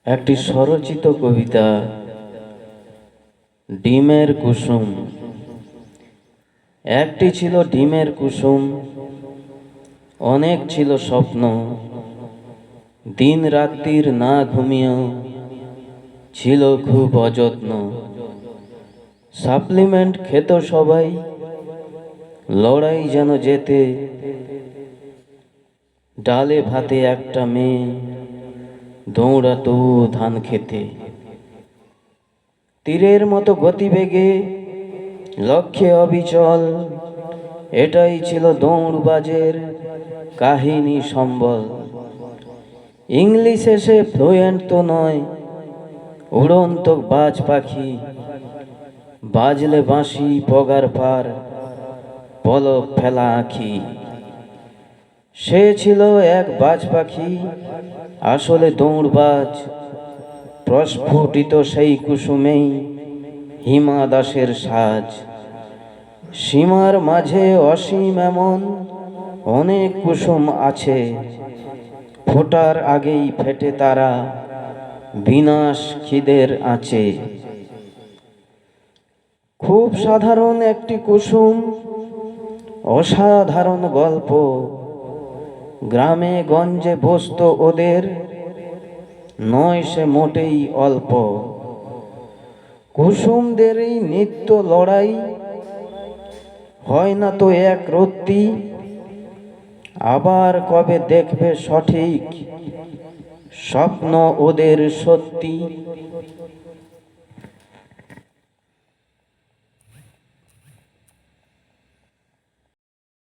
একটি স্বরচিত কবিতা, ডিমের কুসুম। একটি ছিল ডিমের কুসুম, অনেক ছিল স্বপ্ন, দিন রাত্রির না ঘুমিয়েও ছিল খুব অযত্ন। সাপ্লিমেন্ট খেত সবাই, লড়াই যেন যেতে, ডালে ভাতে একটা মেয়ে দৌড়াতো ধান খেতে। তীরের মতো গতিবেগে লক্ষ্যে অবিচল, এটাই ছিল দৌড়বাজের কাহিনী সম্বল। ইংলিশে সে ফ্লুয়েন্ট তো নয়, উড়ন্ত বাজ পাখি, বাজলে বাঁশি পগার পার, পলক ফেলা আঁখি। সে ছিল এক বাজ পাখি, আসলে দৌড়বাজ, প্রস্ফুটিত সেই কুসুমেই হিমা দাসের সাজ। সীমার মাঝে অসীম এমন অনেক কুসুম আছে, ফোটার আগেই ফেটে তারা বিনাশ খিদের আছে। খুব সাধারণ একটি কুসুম, অসাধারণ গল্প, গ্রামে গঞ্জে বসত ওদের, নয় সে মোটেই অল্প। কুসুমদের এই নিত্য লড়াই, হয় না তো এক রত্তি, আবার কবে দেখবে সঠিক স্বপ্ন ওদের সত্যি।